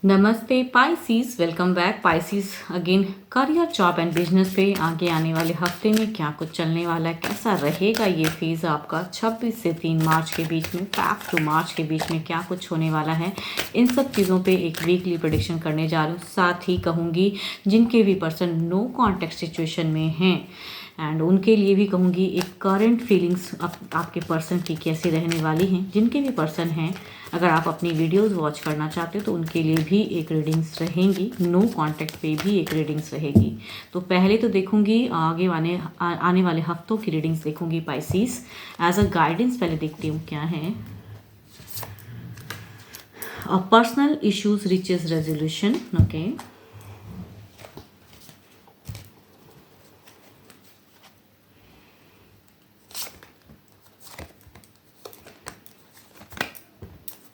नमस्ते Pisces, welcome back Pisces again. Career, job and business पे आगे आने वाले हफ्ते में क्या कुछ चलने वाला है, कैसा रहेगा ये फेज़ आपका 26 से 3 मार्च के बीच में, 5 टू मार्च के बीच में क्या कुछ होने वाला है, इन सब चीज़ों पे एक वीकली प्रेडिक्शन करने जा रही हूँ। साथ ही कहूँगी जिनके भी पर्सन नो कॉन्टेक्ट सिचुएशन में हैं एंड उनके लिए भी कहूँगी एक करंट फीलिंग्स आपके पर्सन की कैसी रहने वाली हैं। जिनके भी पर्सन हैं, अगर आप अपनी वीडियोस वॉच करना चाहते हो तो उनके लिए भी एक रीडिंग्स रहेंगी, नो कांटेक्ट पे भी एक रीडिंग्स रहेगी। तो पहले तो देखूंगी आगे आने वाले हफ्तों की रीडिंग्स देखूंगी पाइसीज एज अ गाइडेंस। पहले देखती हूँ क्या है। Personal issues reaches resolution. Okay,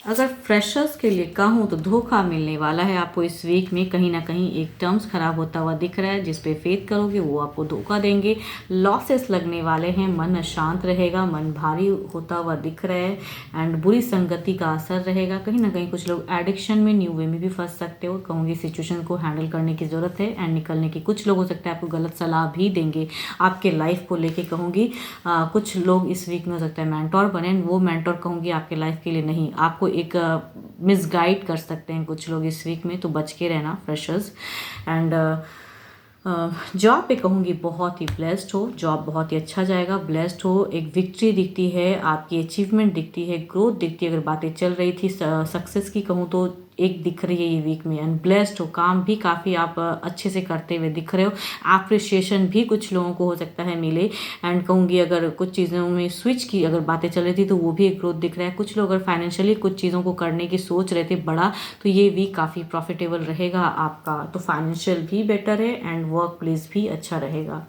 अगर फ्रेशर्स के लिए कहूँ तो धोखा मिलने वाला है आपको इस वीक में। कहीं ना कहीं एक टर्म्स खराब होता हुआ दिख रहा है, जिस पे फेथ करोगे वो आपको धोखा देंगे। लॉसेस लगने वाले हैं, मन अशांत रहेगा, मन भारी होता हुआ दिख रहा है एंड बुरी संगति का असर रहेगा। कहीं ना कहीं कुछ लोग एडिक्शन में, न्यू वे में भी फंस सकते हो। कहूँगी सिचुएशन को हैंडल करने की ज़रूरत है एंड निकलने की। कुछ लोग हो सकता है आपको गलत सलाह भी देंगे आपके लाइफ को लेके। कहूँगी कुछ लोग इस वीक में हो सकता है मेंटोर बने, वो मेंटोर कहूँगी आपके लाइफ के लिए नहीं, आपको एक मिसगाइड कर सकते हैं कुछ लोग इस वीक में। तो बच के रहना फ्रेशर्स। एंड जॉब पे कहूँगी बहुत ही ब्लेस्ड हो, जॉब बहुत ही अच्छा जाएगा, ब्लेस्ड हो। एक विक्ट्री दिखती है, आपकी अचीवमेंट दिखती है, ग्रोथ दिखती है। अगर बातें चल रही थी सक्सेस की कहूँ तो एक दिख रही है ये वीक में। एंड ब्लेस्ड हो, काम भी काफ़ी आप अच्छे से करते हुए दिख रहे हो। अप्रिसिएशन भी कुछ लोगों को हो सकता है मिले। एंड कहूँगी अगर कुछ चीज़ों में स्विच की अगर बातें चल रही थी तो वो भी एक ग्रोथ दिख रहा है। कुछ लोग अगर फाइनेंशियली कुछ चीज़ों को करने की सोच रहे थे बड़ा, तो ये वीक काफ़ी प्रॉफिटेबल रहेगा आपका। तो फाइनेंशियल भी बेटर है एंड वर्क प्लेस भी अच्छा रहेगा।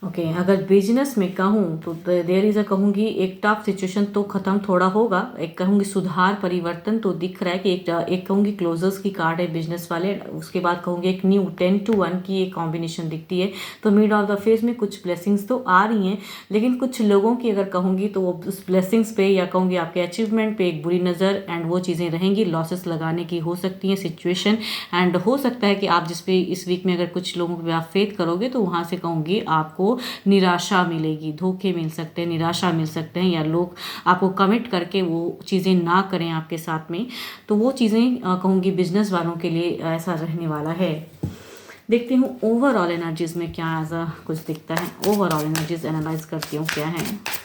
ओके, अगर बिजनेस में कहूँ तो देयर इज़ अ कहूँगी एक टफ सिचुएशन तो ख़त्म थोड़ा होगा। एक कहूँगी सुधार परिवर्तन तो दिख रहा है कि एक कहूँगी क्लोजर्स की कार्ड है बिजनेस वाले। उसके बाद कहूँगी एक न्यू 10 to 1 की एक कॉम्बिनेशन दिखती है। तो मिड ऑफ द फेज में कुछ ब्लेसिंग्स तो आ रही हैं, लेकिन कुछ लोगों की अगर कहूँगी तो वो उस ब्लेसिंग्स पे या कहूँगी आपके अचीवमेंट पे एक बुरी नज़र एंड वो चीज़ें रहेंगी। लॉसेस लगाने की हो सकती है सिचुएशन एंड हो सकता है कि आप जिस पे इस वीक में अगर कुछ लोगों पे आप फेथ करोगे तो वहाँ से कहूँगी आपको निराशा मिलेगी, धोखे मिल सकते हैं, निराशा मिल सकते हैं, या लोग आपको कमिट करके वो चीज़ें ना करें आपके साथ में। तो वो चीज़ें कहूँगी बिजनेस वालों के लिए ऐसा रहने वाला है। देखती हूँ ओवरऑल एनर्जीज में क्या ऐसा कुछ दिखता है। ओवरऑल एनर्जीज एनालाइज करती हूँ क्या है।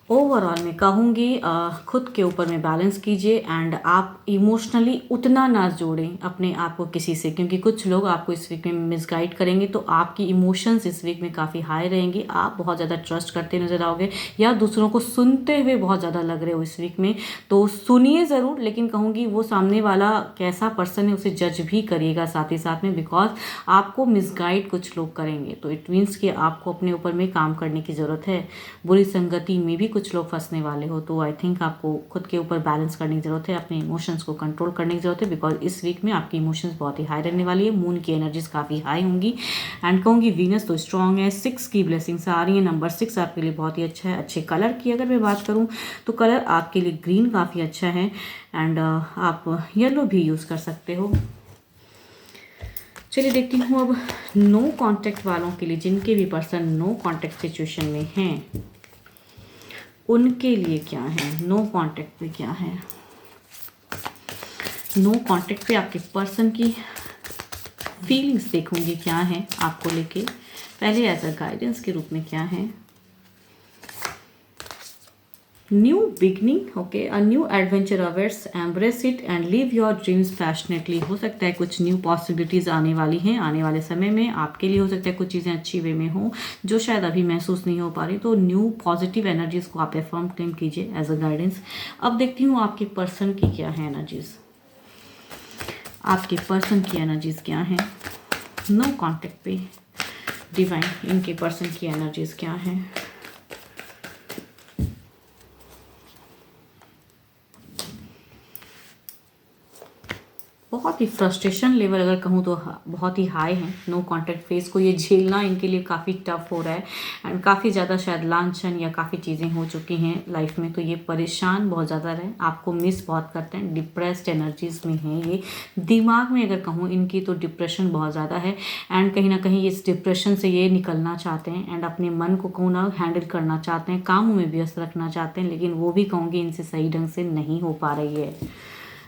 ओवरऑल मैं कहूँगी खुद के ऊपर में बैलेंस कीजिए एंड आप इमोशनली उतना ना जोड़ें अपने आप को किसी से, क्योंकि कुछ लोग आपको इस वीक में मिसगाइड करेंगे। तो आपकी इमोशंस इस वीक में काफ़ी हाई रहेंगी। आप बहुत ज़्यादा ट्रस्ट करते नजर आओगे या दूसरों को सुनते हुए बहुत ज़्यादा लग रहे हो इस वीक में। तो सुनिए ज़रूर, लेकिन कहूँगी वो सामने वाला कैसा पर्सन है उसे जज भी करिएगा साथ ही साथ में, बिकॉज आपको मिसगाइड कुछ लोग करेंगे। तो इट मीन्स कि आपको अपने ऊपर में काम करने की ज़रूरत है। बुरी संगति में भी कुछ लोग फंसने वाले हो, तो आई थिंक आपको खुद के ऊपर बैलेंस करने की ज़रूरत है, अपने इमोशंस को कंट्रोल करने की ज़रूरत है, बिकॉज इस वीक में आपकी इमोशंस बहुत ही हाई रहने वाली है। मून की एनर्जीज काफ़ी हाई होंगी एंड कहूँगी वीनस तो स्ट्रांग है। 6 की ब्लेसिंग्स आ रही है। नंबर 6 आपके लिए बहुत ही अच्छा है। अच्छे कलर की अगर मैं बात करूँ तो कलर आपके लिए ग्रीन काफ़ी अच्छा है एंड आप येलो भी यूज़ कर सकते हो। चलिए देखती हूँ अब नो कांटेक्ट वालों के लिए, जिनके भी पर्सन नो कांटेक्ट सिचुएशन में हैं उनके लिए क्या है। नो कांटेक्ट पे क्या है। नो कांटेक्ट पे आपके पर्सन की फीलिंग्स देखूंगी क्या है आपको लेके। पहले एज अ गाइडेंस के रूप में क्या है। New beginning, okay, a new adventure awaits, embrace it and live your dreams passionately. हो सकता है कुछ न्यू पॉसिबिलिटीज़ आने वाली हैं आने वाले समय में आपके लिए। हो सकता है कुछ चीज़ें अच्छी वे में हो जो शायद अभी महसूस नहीं हो पा रही। तो न्यू पॉजिटिव एनर्जीज को आप एफर्म क्लेम कीजिए एज अ गाइडेंस। अब देखती हूँ आपके पर्सन की क्या है एनर्जीज। आपके पर्सन की एनर्जीज क्या है नो कॉन्टेक्ट पे। डिवाइन, इनके पर्सन की एनर्जीज क्या है। बहुत ही फ्रस्ट्रेशन लेवल अगर कहूँ तो बहुत ही हाई है। नो कॉन्टैक्ट फेस को ये झेलना इनके लिए काफ़ी टफ हो रहा है एंड काफ़ी ज़्यादा शायद लांछन या काफ़ी चीज़ें हो चुकी हैं लाइफ में, तो ये परेशान बहुत ज़्यादा रहे, आपको मिस बहुत करते हैं, डिप्रेस्ड एनर्जीज में हैं ये। दिमाग में अगर कहूँ इनकी तो डिप्रेशन बहुत ज़्यादा है एंड कहीं ना कहीं इस डिप्रेशन से ये निकलना चाहते हैं एंड अपने मन को कहूँ ना हैंडल करना चाहते हैं, कामों में व्यस्त रखना चाहते हैं, लेकिन वो भी कहूँगी इनसे सही ढंग से नहीं हो पा रही है।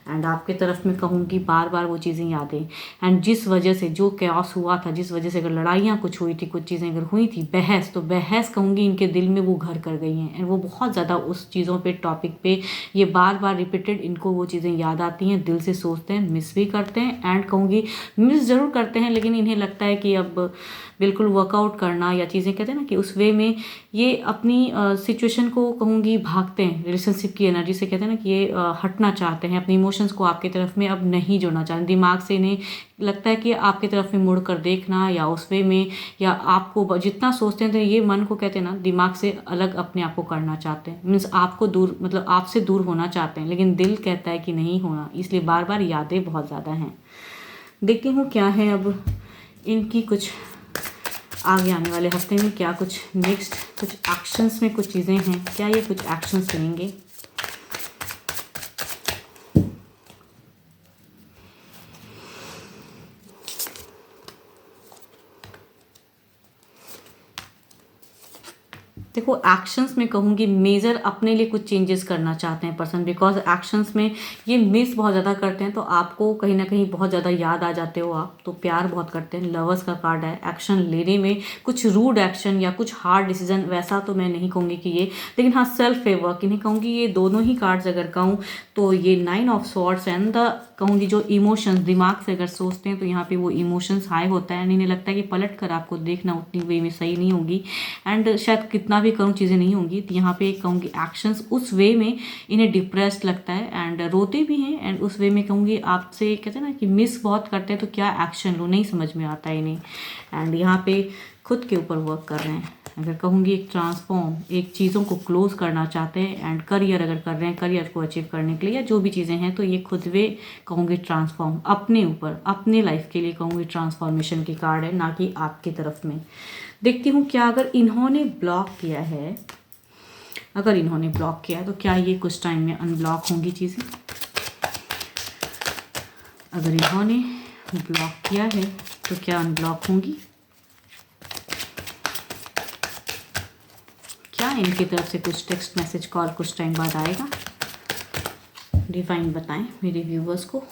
एंड आपके तरफ में कहूँगी बार बार वो चीज़ें यादें एंड जिस वजह से जो कैओस हुआ था, जिस वजह से अगर लड़ाइयाँ कुछ हुई थी, कुछ चीज़ें अगर हुई थी, बहस, तो बहस कहूँगी इनके दिल में वो घर कर गई हैं एंड वो बहुत ज़्यादा उस चीज़ों पे टॉपिक पे ये बार बार रिपीटेड इनको वो चीज़ें याद आती हैं, दिल से सोचते हैं, मिस भी करते हैं एंड कहूँगी मिस ज़रूर करते हैं, लेकिन इन्हें लगता है कि अब बिल्कुल वर्कआउट करना या चीज़ें कहते हैं ना कि उस वे में ये अपनी सिचुएशन को कहूँगी भागते हैं, रिलेशनशिप की एनर्जी से कहते हैं ना कि ये हटना चाहते हैं, अपने इमोशंस को आपकी तरफ में अब नहीं जोड़ना चाहते, दिमाग से इन्हें लगता है कि आपकी तरफ में मुड़ कर देखना या उस वे में या आपको जितना सोचते हैं तो ये मन को कहते हैं ना दिमाग से अलग अपने आप को करना चाहते हैं, मीन्स आपको दूर मतलब आपसे दूर होना चाहते हैं, लेकिन दिल कहता है कि नहीं होना, इसलिए बार बार यादें बहुत ज़्यादा हैं। देखती हूँ क्या है अब इनकी कुछ आगे आने वाले हफ्ते में, क्या कुछ नेक्स्ट कुछ एक्शंस में कुछ चीज़ें हैं, क्या ये कुछ एक्शंस लेंगे। देखो एक्शंस में कहूँगी मेजर अपने लिए कुछ चेंजेस करना चाहते हैं पर्सन, बिकॉज एक्शंस में ये मिस बहुत ज़्यादा करते हैं, तो आपको कहीं ना कहीं बहुत ज़्यादा याद आ जाते हो आप, तो प्यार बहुत करते हैं, लवर्स का कार्ड है। एक्शन लेने में कुछ रूड एक्शन या कुछ हार्ड डिसीजन वैसा तो मैं नहीं कहूँगी कि ये, लेकिन हाँ सेल्फ फेवर इन्हें कहूँगी ये दोनों ही कार्ड्स अगर कहूँ तो ये 9 ऑफ स्वॉर्ड्स एंड द कहूँगी जो इमोशंस दिमाग से अगर सोचते हैं तो यहाँ पे वो इमोशंस हाई होता है, इन्हें लगता है कि पलट कर आपको देखना उतनी वे में सही नहीं होगी एंड शायद कितना भी करूँ चीज़ें नहीं होंगी, तो यहाँ पे कहूँगी एक्शंस उस वे में इन्हें डिप्रेस्ड लगता है एंड रोते भी हैं एंड उस वे में कहूँगी आपसे कहते हैं ना कि मिस बहुत करते हैं, तो क्या एक्शन लो नहीं समझ में आता है इन्हें एंड यहाँ पे खुद के ऊपर वर्क कर रहे हैं। अगर कहूँगी एक ट्रांसफॉर्म एक चीज़ों को क्लोज करना चाहते हैं एंड करियर अगर कर रहे हैं, करियर को अचीव करने के लिए या जो भी चीज़ें हैं, तो ये खुद वे कहूँगी ट्रांसफॉर्म अपने ऊपर अपने लाइफ के लिए कहूँगी ट्रांसफॉर्मेशन की कार्ड है, ना कि आपकी तरफ में। देखती हूँ क्या अगर इन्होंने ब्लॉक किया है, अगर इन्होंने ब्लॉक किया है तो क्या ये कुछ टाइम में अनब्लॉक होंगी चीज़ें। अगर इन्होंने ब्लॉक किया है तो क्या अनब्लॉक होंगी, क्या इनकी तरफ से कुछ टेक्स्ट मैसेज कॉल कुछ टाइम बाद आएगा, डिवाइन बताएं मेरे व्यूवर्स को।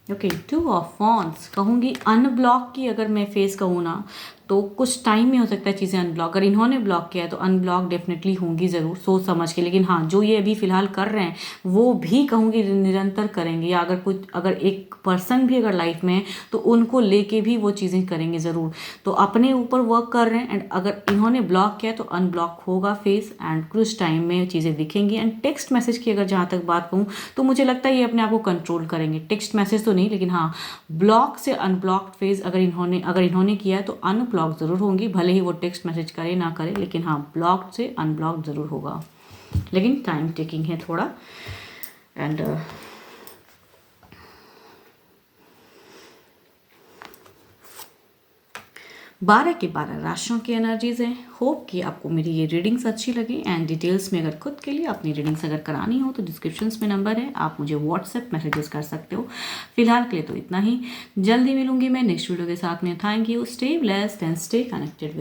ओके 2 ऑफ वॉन्ड्स कहूँगी अनब्लॉक की अगर मैं फेस कहूँ ना तो कुछ टाइम में हो सकता है चीज़ें अनब्लॉक, अगर इन्होंने ब्लॉक किया है तो अनब्लॉक डेफिनेटली होंगी ज़रूर सोच समझ के, लेकिन हाँ जो ये अभी फ़िलहाल कर रहे हैं वो भी कहूँगी निरंतर करेंगे, या अगर एक पर्सन भी अगर लाइफ में है तो उनको लेके भी वो चीज़ें करेंगे ज़रूर, तो अपने ऊपर वर्क कर रहे हैं एंड अगर इन्होंने ब्लॉक किया है तो अनब्लॉक होगा फेस एंड कुछ टाइम में चीज़ें दिखेंगी। एंड टेक्स्ट मैसेज की अगर जहाँ तक बात कहूँ तो मुझे लगता है ये अपने आप को कंट्रोल करेंगे, टेक्स्ट मैसेज तो नहीं, लेकिन हाँ ब्लॉक से अनब्लॉक फेज अगर इन्होंने किया है तो अनब्लॉक ज़रूर होंगी, भले ही वो टेक्स्ट मैसेज करे ना करे, लेकिन हाँ ब्लॉक से अनब्लॉक ज़रूर होगा, लेकिन टाइम टेकिंग है थोड़ा। एंड 12 के 12 राशियों की एनर्जीज हैं। होप कि आपको मेरी ये रीडिंग्स अच्छी लगी एंड डिटेल्स में अगर खुद के लिए अपनी रीडिंग्स अगर करानी हो तो डिस्क्रिप्शंस में नंबर है, आप मुझे व्हाट्सएप मैसेजेस कर सकते हो। फिलहाल के लिए तो इतना ही, जल्दी मिलूंगी मैं नेक्स्ट वीडियो के साथ में। Thank you, stay blessed and stay connected with